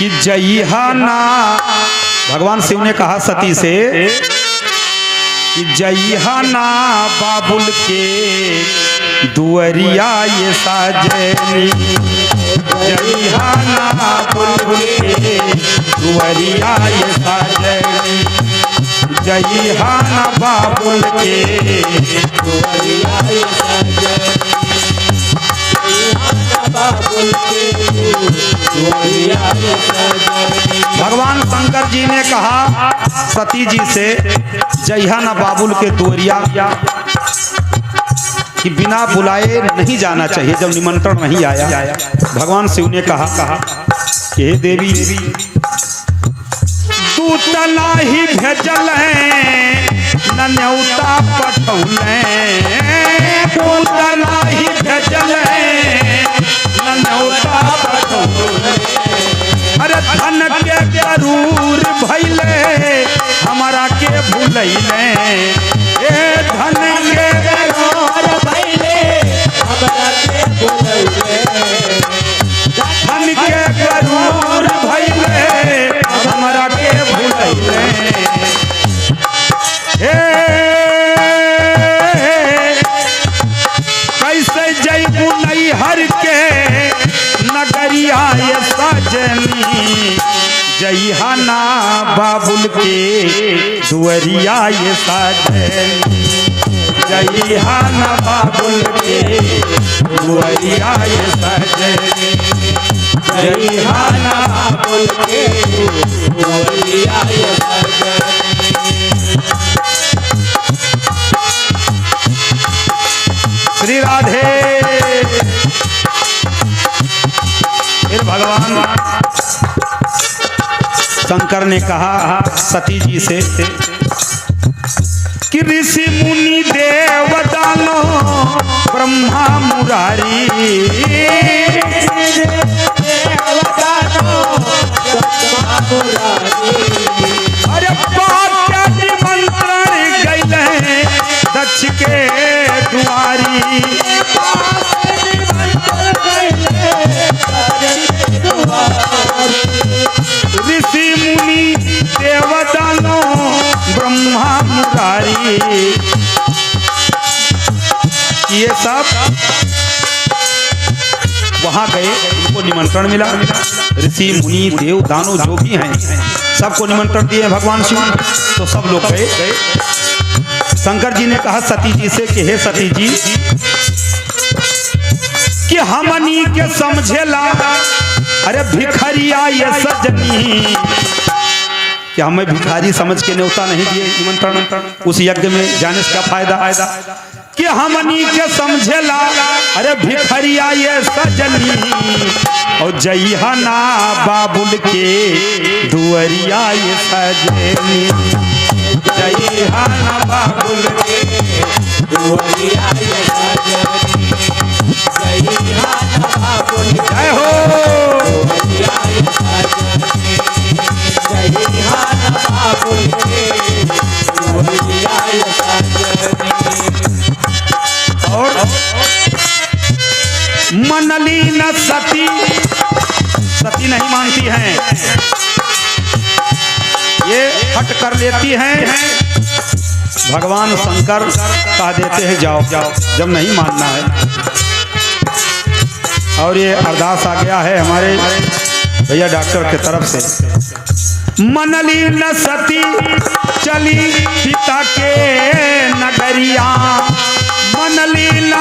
कि जइहाना, भगवान शिव ने कहा सती से कि जइहाना बाबुल के दुअरिया ये साजनी, जइहाना बाबुल के दुअरिया ये साजनी, जइहाना बाबुल के दुअरिया ये साजनी, बाबुल के दुअरिया ये साजनी। भगवान शंकर जी ने कहा सती जी से जइहाना बाबुल के दुअरिया कि बिना बुलाए नहीं जाना चाहिए जब निमंत्रण नहीं आया। भगवान शिव ने कहा कि हे देवी तू तला ही भेजल है न न्योता पठौले, तू तला ही भेजल है न न्योता पठौले, अरे धन के जरूर भइले हमारा के भूलैले, ए धन के जरूर भइले हमारा के भूलैले, धन के जरूर भइले हमारा के भूलैले, कैसे जइबू नैहर के नगरिया ये सजनी, जइहाना बाबुल के दुअरिया ये सजनी, जइहाना बाबुल के दुअरिया ये सजनी, जइहाना बाबुल के दुअरिया ये सजनी। श्री राधे। फिर भगवान शंकर ने कहा सती जी से कि ऋषि मुनि देव दानो ब्रह्मा मुरारी, अरे बात निमंत्रण गइले दक्ष के दुआरी, ऋषि मुनि देवदानो ब्रह्मा मुरारी, ये सब वहां गए, उनको निमंत्रण मिला। ऋषि मुनि देव दानो जो भी हैं सबको निमंत्रण दिए भगवान शिव, तो सब लोग गए। शंकर जी ने कहा सती जी से कि हे सती जी कि हमनी के समझेला अरे भिखरिया ये सजनी, कि हमें भिखारी समझ के न्योता नहीं दिए निमंत्रण, उस यज्ञ में जाने से क्या फायदा, कि हमनी के समझेला अरे भिखरिया ये सजनी, और जइहाना बाबुल के दुअरिया ये सजनी, जइहाना बाबुल के दुअरिया ये सजनी, जइहाना बाबुल जय हो, जइहाना बाबुल के दुअरिया ये सजनी। और मनली न सती, सती नहीं मानती हैं, ये हट कर लेती हैं। भगवान शंकर कह देते हैं जाओ जाओ, जब नहीं मानना है। और ये अरदास आ गया है हमारे भैया डॉक्टर की तरफ से, मनली न सती चली पिता के नगरिया, मनली न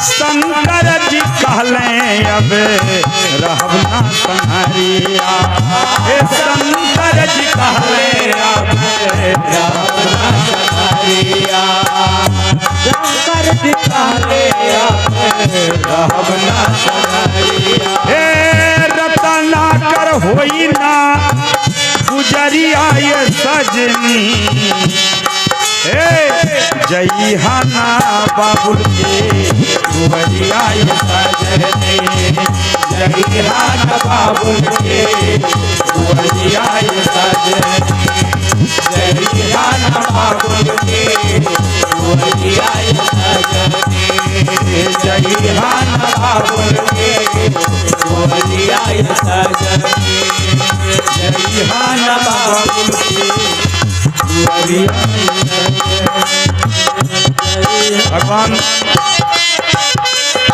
शंकर जी कहले अब रहब ना संहरिया, हे शंकर जी कहले अब रहब ना संहरिया, शंकर जी कहले अब रहब ना संहरिया, हे रतना कर होई ना गुजरिया ये सजनी, जइहाना बाबुल के दुअरिया ये सजनी, जइहाना बाबुल के दुअरिया ये सजनी, जइहाना बाबुल के दुअरिया ये सजनी, जइहाना बाबुल के दुआरिया सजनी जइहान बाबुल के दुआरिया भगवान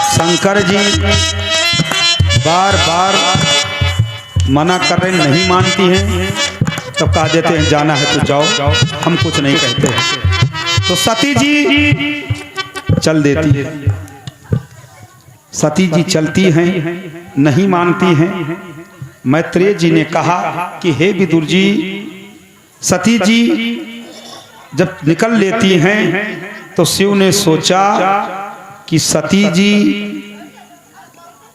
शंकर जी बार बार मना कर रहे, नहीं मानती हैं, तो कह देते हैं जाना है तो जाओ, हम कुछ नहीं कहते हैं। तो सती जी चल देती है, सती जी चलती हैं, नहीं मानती हैं। मैत्रेय जी ने कहा कि हे विदुर जी, सती जी जब निकल लेती हैं तो शिव ने सोचा कि सती जी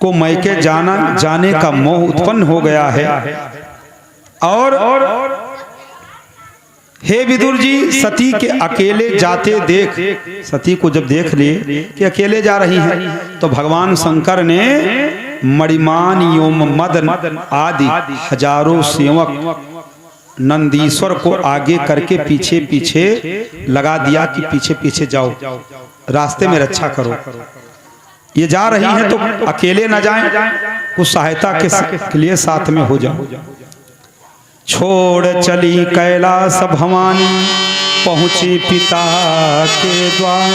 को मैके जाने का मोह उत्पन्न हो गया है, और हे विदुर जी, सती के अकेले जाते देख, सती को जब देख ले कि अकेले जा रही हैं, तो भगवान शंकर ने मणिमान योम मदन आदि हजारों सेवक नंदीश्वर को आगे करके पीछे पीछे लगा दिया कि पीछे पीछे जाओ, रास्ते में रक्षा करो। ये जा रही हैं तो अकेले न जाएं, कुछ सहायता के लिए साथ में हो जाओ। छोड़ चली कैलाश भवानी, पहुंची पिता के द्वार।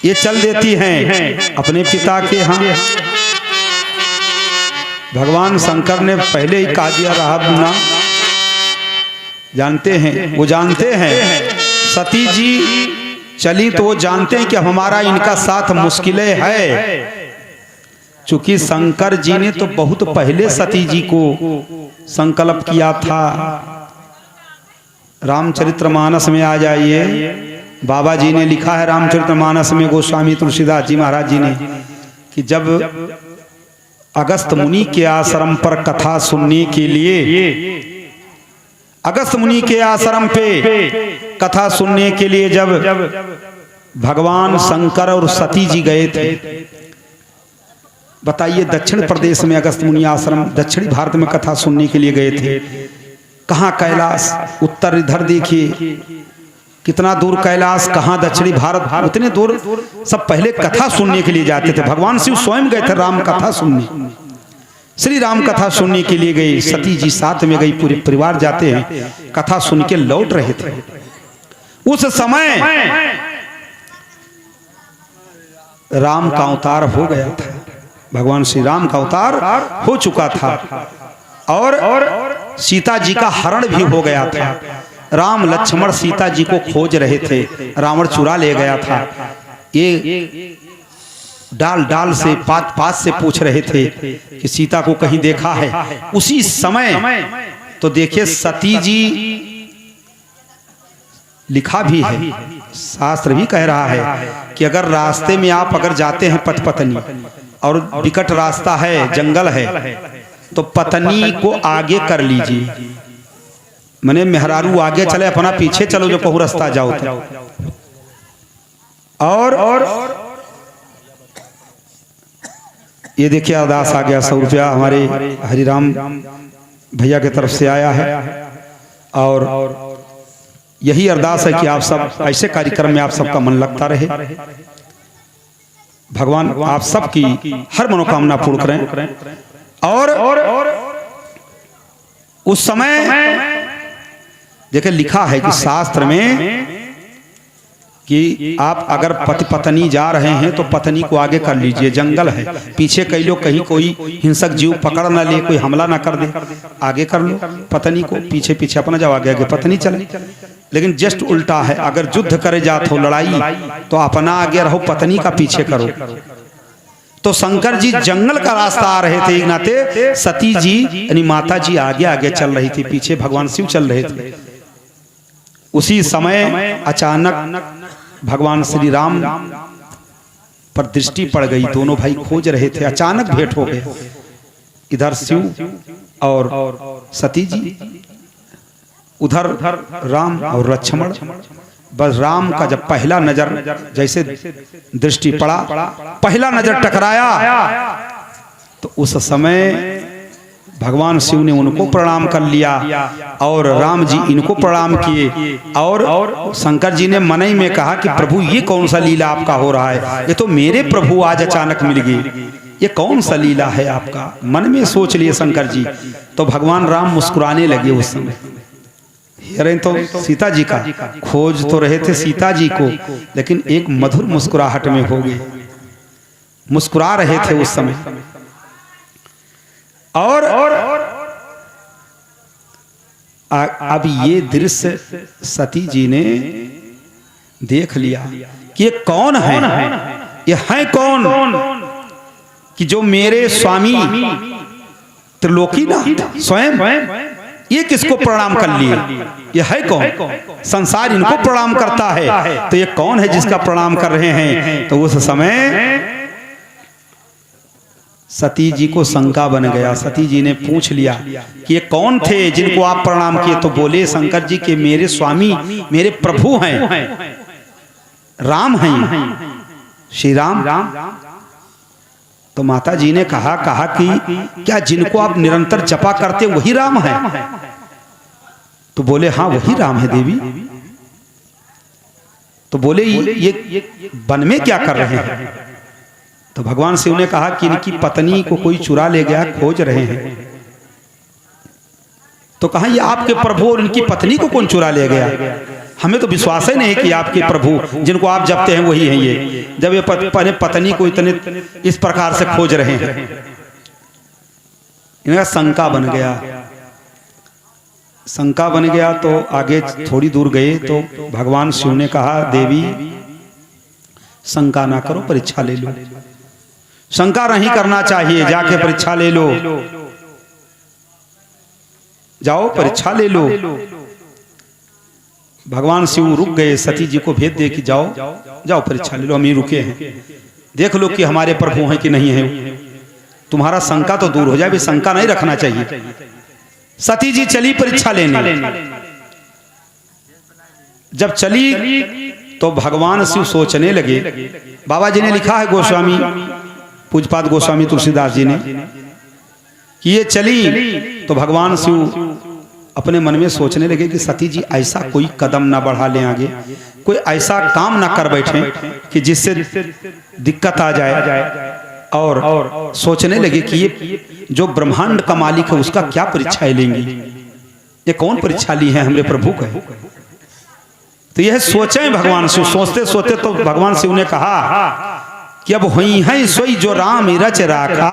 ये चल देती हैं अपने पिता के यहाँ। भगवान शंकर ने पहले ही कहा दिया रहा ना, जानते हैं, वो जानते हैं सती जी चली तो वो जानते हैं कि हमारा इनका साथ मुश्किलें है। चूंकि शंकर जी ने तो बहुत पहले सती जी को संकल्प किया था। रामचरितमानस में आ जाइए, बाबा जी ने लिखा है रामचरितमानस में, गोस्वामी तुलसीदास जी महाराज जी ने, कि जब अगस्त मुनि के आश्रम पर कथा सुनने के लिए, अगस्त मुनि के आश्रम पे कथा सुनने के लिए जब भगवान शंकर और सती जी गए थे, बताइए दक्षिण प्रदेश में अगस्त मुनि आश्रम, दक्षिणी भारत में कथा सुनने के लिए गए थे। कहाँ कैलाश, उत्तर इधर देखिए कितना दूर कैलाश, कहाँ दक्षिणी भारत, उतने दूर सब पहले कथा सुनने के लिए जाते थे। भगवान शिव स्वयं गए थे राम कथा सुनने, श्री राम कथा सुनने के लिए गई, सती जी साथ में गई, पूरे परिवार जाते हैं, कथा सुन के लौट रहे थे। उस समय राम का अवतार हो गया था, भगवान श्री राम का अवतार हो चुका था, और सीता जी का हरण भी हो गया था। राम लक्ष्मण सीता जी को खोज रहे थे, रावण चुरा ले गया था। ये डाल डाल से पात पात से पूछ रहे थे कि सीता को कहीं देखा है। उसी समय तो देखिए सती जी, लिखा भी है, शास्त्र भी कह रहा है कि अगर रास्ते में आप अगर जाते हैं पथ पत्नी और विकट रास्ता है, जंगल है, तो पत्नी को आगे कर लीजिए, मने मेहरारू आगे चले, अपना पीछे चलो जो कहूँ रास्ता जाओ तो। और ये देखिए अरदास आ गया, 100 रुपया हमारे हरिराम भैया की तरफ से आया है, और यही अरदास है कि आप सब ऐसे कार्यक्रम में आप सबका मन लगता रहे, भगवान आप सबकी हर मनोकामना पूर्ण करें। और उस समय देखिए लिखा है कि शास्त्र में कि आप अगर पति पत्नी जा रहे हैं तो पत्नी को आगे कर लीजिए, जंगल है, पीछे कई लोग, कहीं कोई हिंसक जीव पकड़ ना ले, कोई हमला ना कर दे, आगे कर लो पत्नी को, पीछे पीछे अपना जाओ, आगे आगे पत्नी चले। लेकिन जस्ट उल्टा है, अगर युद्ध करे जात हो, लड़ाई, तो अपना आगे रहो, पत्नी का पीछे करो। तो शंकर जी जंगल का रास्ता आ रहे थे, एक नाते सती जी यानी माता जी आगे आगे चल रही थी, पीछे भगवान शिव चल रहे थे। उसी समय अचानक भगवान श्री राम पर दृष्टि पड़ गई, दोनों भाई खोज रहे थे, अचानक भेंट हो गए, इधर शिव और सती जी, उधर राम और लक्ष्मण। बस राम का जब पहला नजर जैसे दृष्टि पड़ा, पहला नजर टकराया, तो उस समय भगवान शिव ने उनको प्रणाम कर लिया और राम जी इनको प्रणाम किए। और शंकर जी ने मन ही में कहा कि प्रभु ये कौन सा लीला आपका हो रहा है, ये तो मेरे प्रभु आज अचानक मिल गए, ये कौन सा लीला है आपका, मन में सोच लिए शंकर जी। तो भगवान राम मुस्कुराने लगे उस समय। अरे तो सीता जी का खोज तो रहे थे सीता जी को, लेकिन एक मधुर मुस्कुराहट में हो गए, मुस्कुरा रहे थे उस समय। और अब ये दृश्य सती जी ने देख लिया कि ये कौन है, ये है कौन कि जो मेरे स्वामी त्रिलोकीनाथ स्वयं ये किसको प्रणाम कर लिए, ये है कौन, संसार इनको प्रणाम करता है, तो ये कौन है जिसका प्रणाम कर रहे हैं। तो उस समय सती जी को शंका बन गया। सती जी ने पूछ लिया कि ये कौन थे जिनको आप प्रणाम किए। तो बोले शंकर जी के मेरे स्वामी मेरे प्रभु हैं, राम हैं, श्री राम। तो माता जी ने कहा कि क्या जिनको आप निरंतर जपा करते वही राम है। तो बोले हाँ वही राम है देवी। तो बोले ये वन में क्या कर रहे हैं। तो भगवान शिव ने कहा कि इनकी पत्नी को कोई चुरा ले गया, खोज रहे हैं। तो कहा ये आपके प्रभु और इनकी पत्नी को कौन चुरा ले गया, हमें तो विश्वास ही नहीं कि आपके प्रभु जिनको आप जपते हैं वही हैं ये, जब ये पत्नी को इतने इस प्रकार से खोज रहे हैं। इनका शंका बन गया। शंका बन गया तो आगे थोड़ी दूर गए तो भगवान शिव ने कहा देवी शंका ना करो, परीक्षा ले लो। शंका नहीं करना चाहिए, जाके परीक्षा ले लो, जाओ परीक्षा ले लो। भगवान शिव रुक गए, सती जी को भेज दे कि जाओ जाओ परीक्षा ले लो, हम ही रुके हैं, देख लो कि हमारे प्रभु हैं कि नहीं है। तुम्हारा शंका तो दूर हो जाए, भी शंका नहीं रखना चाहिए। सती जी चली परीक्षा लेने। जब चली तो भगवान शिव सोचने लगे। बाबा जी ने लिखा है, गोस्वामी पूजपाद गोस्वामी तुलसीदास जी ने, कि ये चली तो भगवान शिव अपने मन में सोचने लगे कि सती जी ऐसा कोई कदम ना बढ़ा ले आगे, कोई ऐसा काम ना कर बैठे कि जिससे दिक्कत आ जाए। और सोचने लगे कि ये जो ब्रह्मांड का मालिक है उसका क्या परीक्षाएं लेंगी, ये कौन परीक्षा ली है हमारे प्रभु का। तो यह सोचे भगवान शिव। सोचते सोचते तो भगवान शिव ने कहा कि अब हुई है सोई जो राम रच राखा,